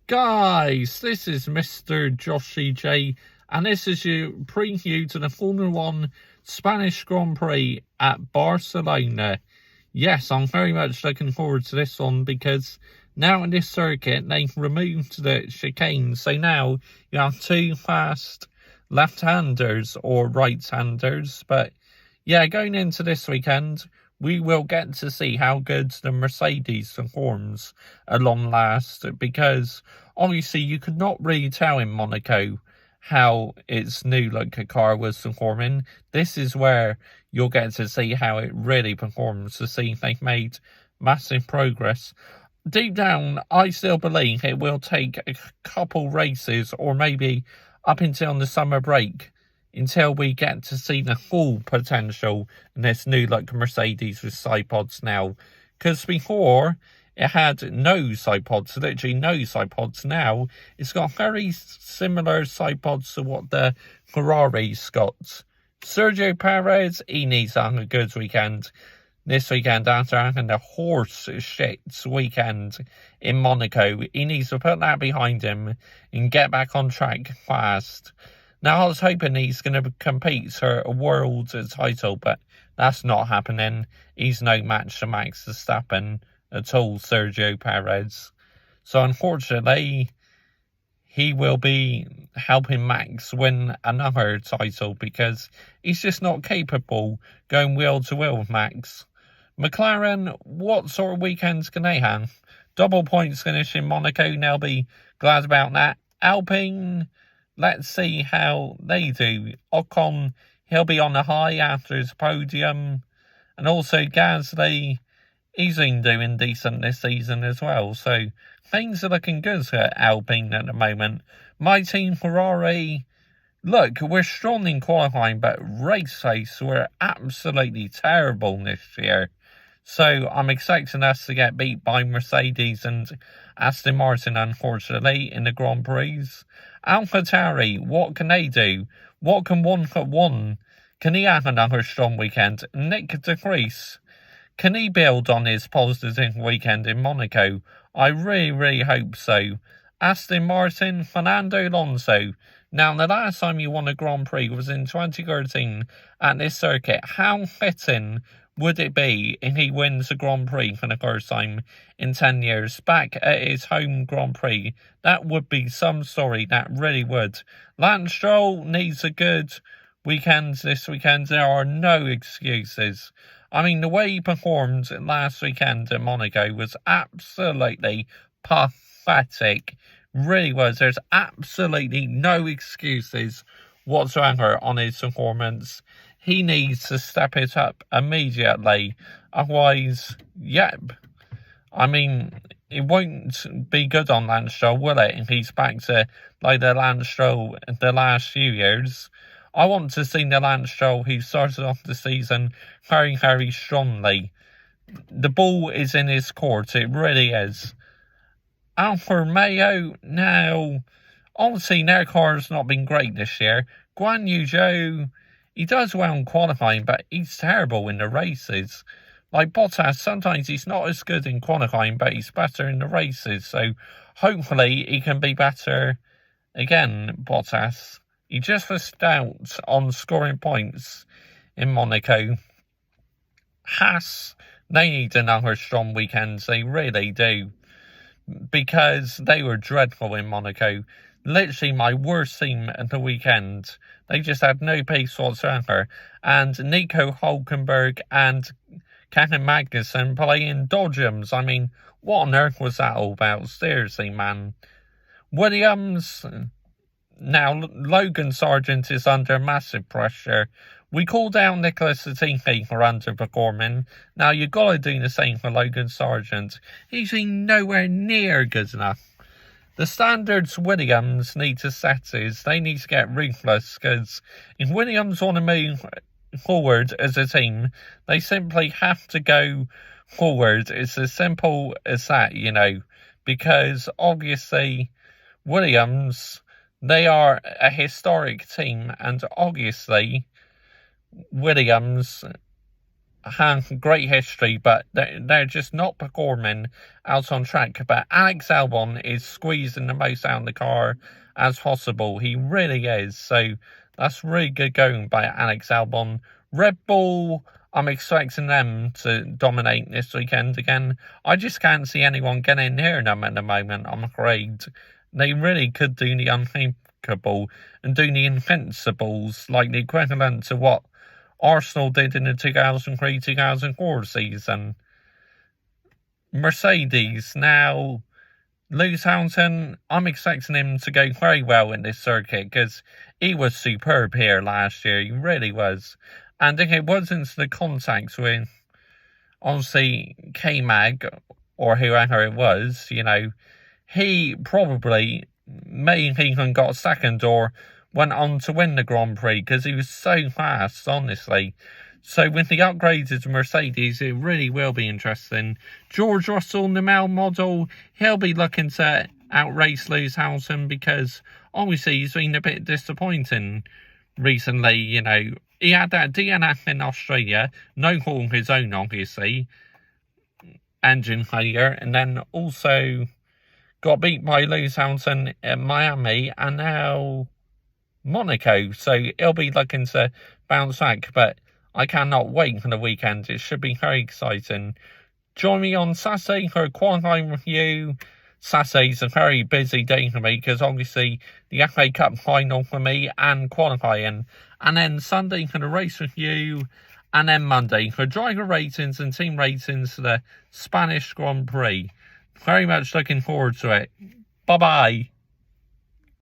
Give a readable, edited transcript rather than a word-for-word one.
Guys, this is Mr. Joshy J, and this is your preview to the Formula 1 Spanish Grand Prix at Barcelona. Yes, I'm very much looking forward to this one because now in this circuit they've removed the chicane, so now you have two fast left-handers or right-handers. But yeah, going into this weekend, we will get to see how good the Mercedes performs at long last, because obviously you could not really tell in Monaco how its new car was performing. This is where you'll get to see how it really performs, to see if they've made massive progress. Deep down, I still believe it will take a couple races, or maybe up until the summer break, until we get to see the full potential in this new Mercedes with side pods now. Because before, it had no side pods, literally no side pods. Now, it's got very similar side pods to what the Ferrari's got. Sergio Perez, he needs to have a good weekend this weekend after having a horse shit weekend in Monaco. He needs to put that behind him and get back on track fast. Now, I was hoping he's going to compete for a world title, but that's not happening. He's no match to Max Verstappen at all, Sergio Perez. So, unfortunately, he will be helping Max win another title because he's just not capable going wheel to wheel with Max. McLaren, what sort of weekends can they have? Double points finish in Monaco, they'll be glad about that. Alpine, let's see how they do. Ocon, he'll be on the high after his podium. And also Gasly, he's been doing decent this season as well. So things are looking good for Alpine at the moment. My team, Ferrari, look, we're strong in qualifying, but race pace, we're absolutely terrible this year. So I'm expecting us to get beat by Mercedes and Aston Martin, unfortunately, in the Grand Prix. AlphaTauri, what can they do? What can 1-1? Can he have another strong weekend? Nick de Vries, can he build on his positive weekend in Monaco? I really hope so. Aston Martin, Fernando Alonso. Now, the last time you won a Grand Prix was in 2013 at this circuit. How fitting would it be if he wins a Grand Prix for the first time in 10 years back at his home Grand Prix? That would be some story, that really would. Lance Stroll needs a good weekend this weekend. There are no excuses. I mean, the way he performed last weekend at Monaco was absolutely pathetic. Really was. There's absolutely no excuses whatsoever on his performance. He needs to step it up immediately. Otherwise, yep. I mean, it won't be good on Lance Stroll, will it? If he's back to the Lance Stroll the last few years. I want to see the Lance Stroll who started off the season very strongly. The ball is in his court, it really is. Alfa Romeo, now, obviously their car's not been great this year. Guan Yu Zhou, he does well in qualifying, but he's terrible in the races. Like Bottas, sometimes he's not as good in qualifying, but he's better in the races. So hopefully he can be better again, Bottas. He just missed out on scoring points in Monaco. Haas, they need another strong weekend. They really do. Because they were dreadful in Monaco. Literally my worst team at the weekend. They just had no pace whatsoever. And Nico Hülkenberg and Kevin Magnussen playing dodgems. I mean, what on earth was that all about? Seriously, man. Williams, now Logan Sargent is under massive pressure. We called out Nicholas Latifi for underperforming. Now, you've got to do the same for Logan Sargent. He's been nowhere near good enough. The standards Williams need to set is they need to get ruthless, because if Williams want to move forward as a team, they simply have to go forward. It's as simple as that, you know, because obviously Williams, they are a historic team, and obviously Williams have great history, but they're just not performing out on track. But Alex Albon is squeezing the most out of the car as possible. He really is. So that's really good going by Alex Albon. Red Bull, I'm expecting them to dominate this weekend again. I just can't see anyone getting near them at the moment, I'm afraid. They really could do the unthinkable and do the invincibles, like the equivalent to what Arsenal did in the 2003-2004 season. Mercedes, now, Lewis Hamilton, I'm expecting him to go very well in this circuit because he was superb here last year. He really was. And if it wasn't the contacts with, obviously, K-Mag or whoever it was, you know, he probably may even got second or went on to win the Grand Prix because he was so fast, honestly. So with the upgrades to Mercedes, it really will be interesting. George Russell, the male model, he'll be looking to outrace Lewis Hamilton because obviously he's been a bit disappointing recently. You know, he had that DNF in Australia, no fault of his own, obviously, engine failure, and then also got beat by Lewis Hamilton at Miami and now Monaco. So he'll be looking to bounce back, but I cannot wait for the weekend. It should be very exciting. Join me on Saturday for a qualifying review. Saturday's a very busy day for me because obviously the FA Cup final for me and qualifying. And then Sunday for the race review. And then Monday for driver ratings and team ratings for the Spanish Grand Prix. Very much looking forward to it. Bye-bye.